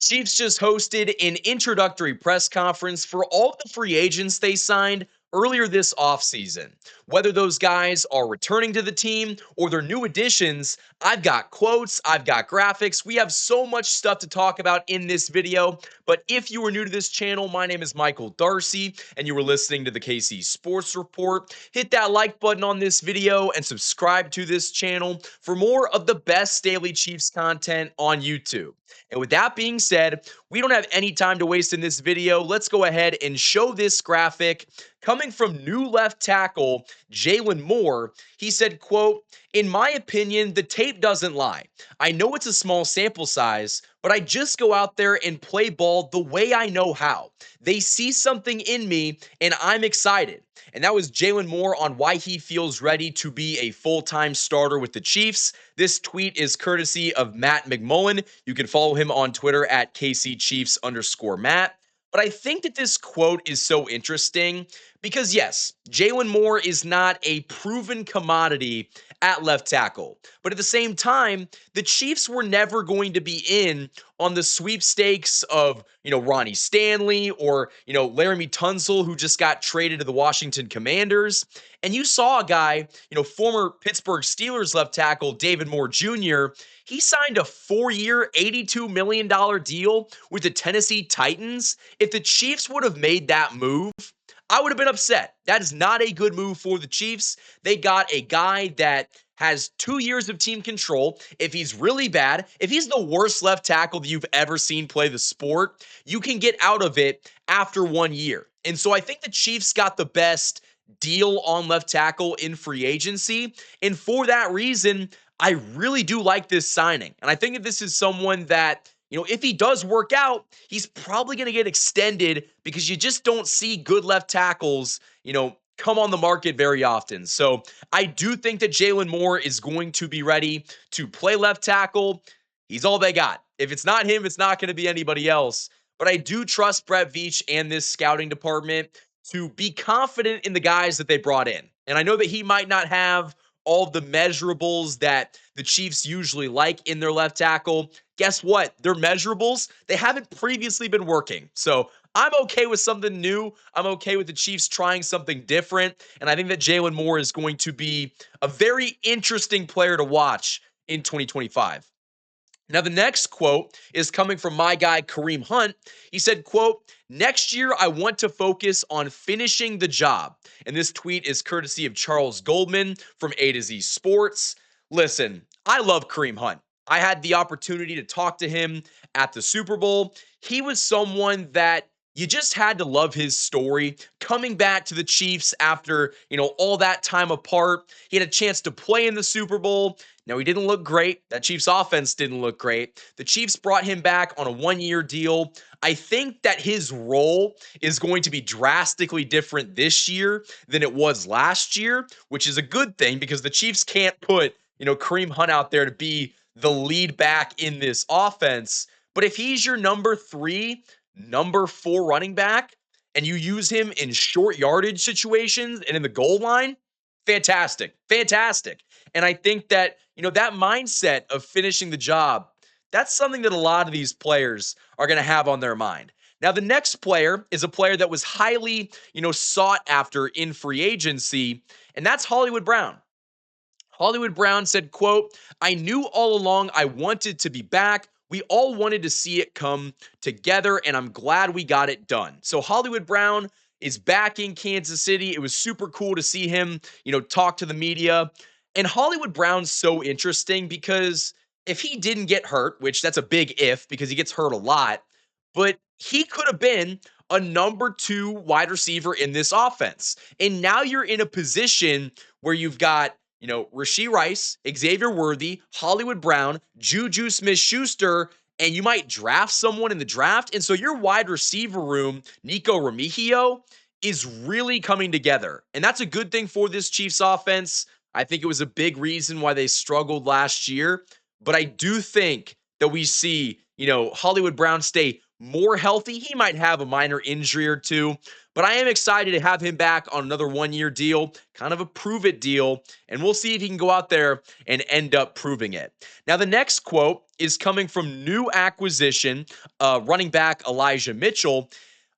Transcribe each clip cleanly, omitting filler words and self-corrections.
Chiefs just hosted an introductory press conference for all the free agents they signed earlier this offseason. Whether those guys are returning to the team or they're new additions, I've got quotes, I've got graphics. We have so much stuff to talk about in this video. But if you are new to this channel, my name is Michael Darcy, and you are listening to the KC Sports Report. Hit that like button on this video and subscribe to this channel for more of the best daily Chiefs content on YouTube. And with that being said, we don't have any time to waste in this video. Let's go ahead and show this graphic coming from new left tackle Jaylen Moore. He said, quote, "In my opinion, the tape doesn't lie. I know it's a small sample size, but I just go out there and play ball the way I know how. They see something in me, and I'm excited." And that was Jaylen Moore on why he feels ready to be a full-time starter with the Chiefs. This tweet is courtesy of Matt McMullen. You can follow him on Twitter at KCChiefs_Matt. But I think that this quote is so interesting because, yes, Jaylen Moore is not a proven commodity at left tackle. But at the same time, the Chiefs were never going to be in on the sweepstakes of, Ronnie Stanley or, Laramie Tunsil, who just got traded to the Washington Commanders. And you saw a guy, former Pittsburgh Steelers left tackle David Moore Jr., he signed a 4-year, $82 million deal with the Tennessee Titans. If the Chiefs would have made that move, I would have been upset. That is not a good move for the Chiefs. They got a guy that has 2 years of team control. If he's really bad, if he's the worst left tackle that you've ever seen play the sport, you can get out of it after 1 year. And so I think the Chiefs got the best deal on left tackle in free agency. And for that reason, I really do like this signing. And I think that this is someone that, if he does work out, he's probably going to get extended because you just don't see good left tackles, come on the market very often. So I do think that Jaylen Moore is going to be ready to play left tackle. He's all they got. If it's not him, it's not going to be anybody else. But I do trust Brett Veach and this scouting department to be confident in the guys that they brought in. And I know that he might not have all the measurables that the Chiefs usually like in their left tackle. Guess what? Their measurables, they haven't previously been working. So I'm okay with something new. I'm okay with the Chiefs trying something different. And I think that Jaylen Moore is going to be a very interesting player to watch in 2025. Now, the next quote is coming from my guy, Kareem Hunt. He said, quote, "Next year, I want to focus on finishing the job." And this tweet is courtesy of Charles Goldman from A to Z Sports. Listen, I love Kareem Hunt. I had the opportunity to talk to him at the Super Bowl. He was someone that you just had to love his story coming back to the Chiefs after, all that time apart. He had a chance to play in the Super Bowl. Now, he didn't look great. That Chiefs offense didn't look great. The Chiefs brought him back on a 1-year deal. I think that his role is going to be drastically different this year than it was last year, which is a good thing because the Chiefs can't put, Kareem Hunt out there to be the lead back in this offense. But if he's your number 3, number 4 running back, and you use him in short yardage situations and in the goal line, fantastic. And I think that, that mindset of finishing the job, that's something that a lot of these players are going to have on their mind. Now, the next player is a player that was highly, sought after in free agency, and that's Hollywood Brown. Hollywood Brown said, quote, "I knew all along I wanted to be back. We all wanted to see it come together, and I'm glad we got it done." So Hollywood Brown is back in Kansas City. It was super cool to see him, talk to the media. And Hollywood Brown's so interesting because if he didn't get hurt, which that's a big if because he gets hurt a lot, but he could have been a number 2 wide receiver in this offense. And now you're in a position where you've got, Rashee Rice, Xavier Worthy, Hollywood Brown, Juju Smith-Schuster, and you might draft someone in the draft. And so your wide receiver room, Nico Remigio, is really coming together. And that's a good thing for this Chiefs offense. I think it was a big reason why they struggled last year. But I do think that we see, Hollywood Brown stay more healthy. He might have a minor injury or two, but I am excited to have him back on another 1 year deal, kind of a prove it deal, and we'll see if he can go out there and end up proving it. Now, the next quote is coming from new acquisition, running back Elijah Mitchell.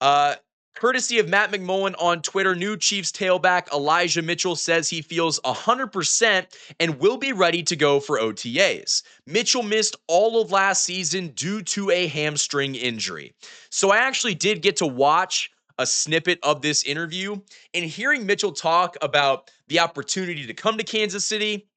Uh, Courtesy of Matt McMullen on Twitter, new Chiefs tailback Elijah Mitchell says he feels 100% and will be ready to go for OTAs. Mitchell missed all of last season due to a hamstring injury. So I actually did get to watch a snippet of this interview, and hearing Mitchell talk about the opportunity to come to Kansas City,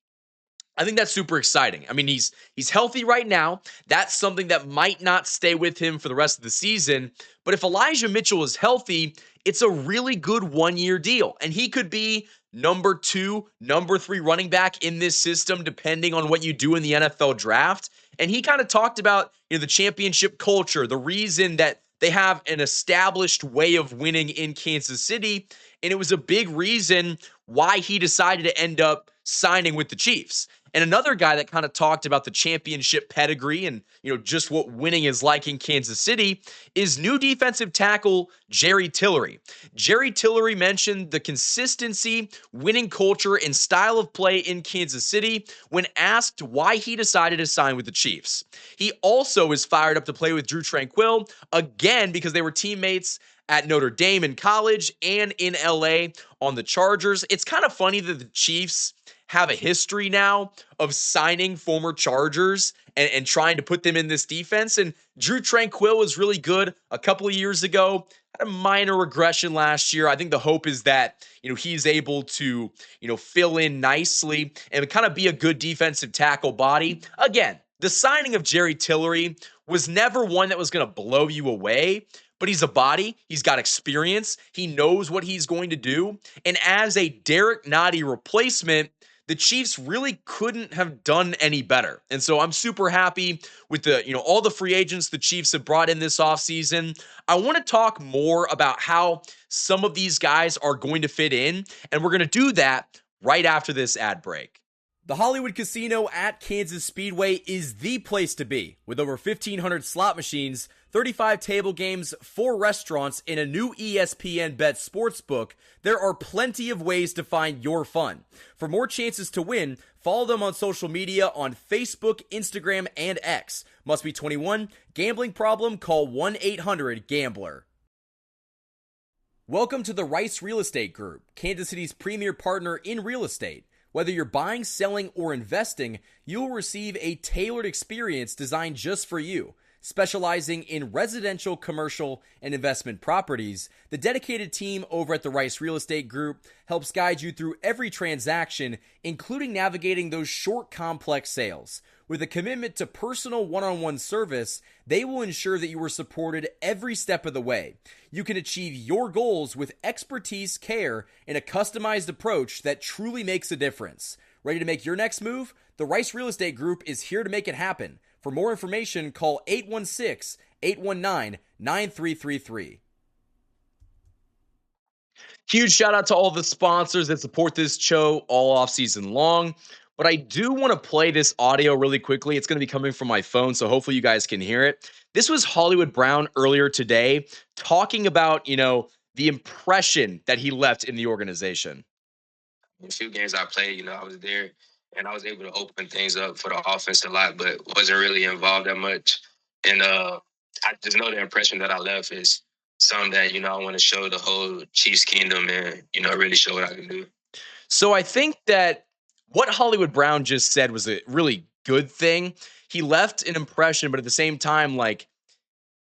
I think that's super exciting. I mean, he's healthy right now. That's something that might not stay with him for the rest of the season. But if Elijah Mitchell is healthy, it's a really good 1 year deal. And he could be number 2, number 3 running back in this system, depending on what you do in the NFL draft. And he kind of talked about, the championship culture, the reason that they have an established way of winning in Kansas City. And it was a big reason why he decided to end up signing with the Chiefs. And another guy that kind of talked about the championship pedigree and, just what winning is like in Kansas City is new defensive tackle Jerry Tillery. Jerry Tillery mentioned the consistency, winning culture, and style of play in Kansas City when asked why he decided to sign with the Chiefs. He also is fired up to play with Drew Tranquill, again, because they were teammates at Notre Dame in college and in LA on the Chargers. It's kind of funny that the Chiefs have a history now of signing former Chargers and trying to put them in this defense. And Drew Tranquill was really good a couple of years ago, had a minor regression last year. I think the hope is that, he's able to, fill in nicely and kind of be a good defensive tackle body. Again, the signing of Jerry Tillery was never one that was going to blow you away, but he's a body. He's got experience. He knows what he's going to do. And as a Derek Nottie replacement, the Chiefs really couldn't have done any better. And so I'm super happy with all the free agents the Chiefs have brought in this offseason. I want to talk more about how some of these guys are going to fit in, and we're going to do that right after this ad break. The Hollywood Casino at Kansas Speedway is the place to be. With over 1,500 slot machines, 35 table games, 4 restaurants, and a new ESPN Bet sportsbook, there are plenty of ways to find your fun. For more chances to win, follow them on social media on Facebook, Instagram, and X. Must be 21. Gambling problem? Call 1-800-GAMBLER. Welcome to the Rice Real Estate Group, Kansas City's premier partner in real estate. Whether you're buying, selling, or investing, you'll receive a tailored experience designed just for you. Specializing in residential, commercial, and investment properties, the dedicated team over at the Rice Real Estate Group helps guide you through every transaction, including navigating those short, complex sales. With a commitment to personal one-on-one service, they will ensure that you are supported every step of the way. You can achieve your goals with expertise, care, and a customized approach that truly makes a difference. Ready to make your next move? The Rice Real Estate Group is here to make it happen. For more information, call 816-819-9333. Huge shout out to all the sponsors that support this show all off season long. But I do want to play this audio really quickly. It's going to be coming from my phone, so hopefully you guys can hear it. This was Hollywood Brown earlier today talking about, the impression that he left in the organization. A few games I played, I was there and I was able to open things up for the offense a lot, but wasn't really involved that much. And I just know the impression that I left is something that, I want to show the whole Chiefs kingdom and, really show what I can do. So I think that what Hollywood Brown just said was a really good thing. He left an impression, but at the same time,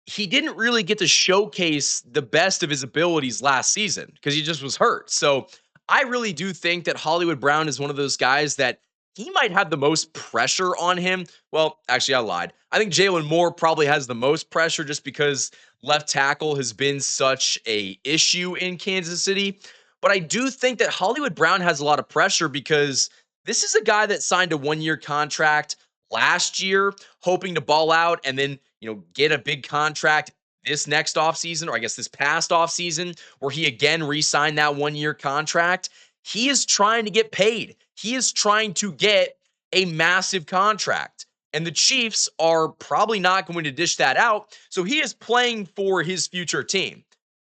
he didn't really get to showcase the best of his abilities last season because he just was hurt. So I really do think that Hollywood Brown is one of those guys that he might have the most pressure on him. Well, actually, I lied. I think Jaylen Moore probably has the most pressure just because left tackle has been such a issue in Kansas City. But I do think that Hollywood Brown has a lot of pressure because this is a guy that signed a 1-year contract last year, hoping to ball out and then, get a big contract this next offseason, or I guess this past offseason, where he again re-signed that 1-year contract. He is trying to get paid. He is trying to get a massive contract. And the Chiefs are probably not going to dish that out. So he is playing for his future team,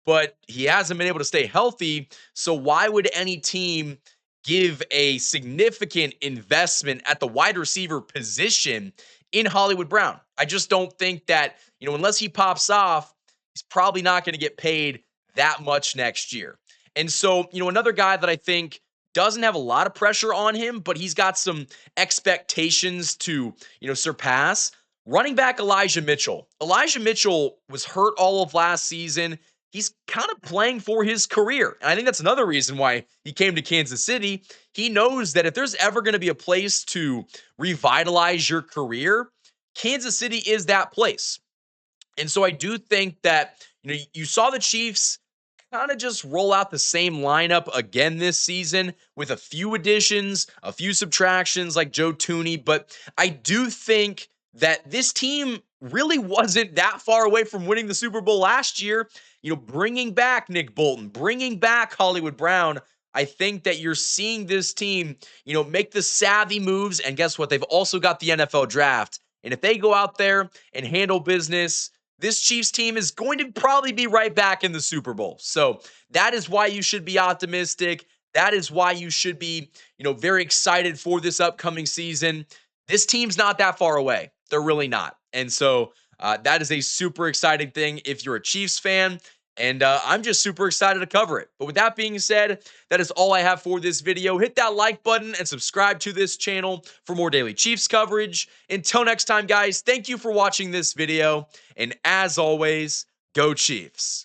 but he hasn't been able to stay healthy. So why would any team give a significant investment at the wide receiver position in Hollywood Brown? I just don't think that, unless he pops off, he's probably not going to get paid that much next year. And so, another guy that I think doesn't have a lot of pressure on him, but he's got some expectations to, surpass. Running back Elijah Mitchell. Elijah Mitchell was hurt all of last season. He's kind of playing for his career. And I think that's another reason why he came to Kansas City. He knows that if there's ever going to be a place to revitalize your career, Kansas City is that place. And so I do think that, you saw the Chiefs kind of just roll out the same lineup again this season with a few additions, a few subtractions like Joe Tooney. But I do think that this team really wasn't that far away from winning the Super Bowl last year. Bringing back Nick Bolton, bringing back Hollywood Brown. I think that you're seeing this team, make the savvy moves. And guess what? They've also got the NFL draft. And if they go out there and handle business, this Chiefs team is going to probably be right back in the Super Bowl. So that is why you should be optimistic. That is why you should be, very excited for this upcoming season. This team's not that far away. They're really not. And so that is a super exciting thing if you're a Chiefs fan. And I'm just super excited to cover it. But with that being said, that is all I have for this video. Hit that like button and subscribe to this channel for more daily Chiefs coverage. Until next time, guys, thank you for watching this video. And as always, go Chiefs.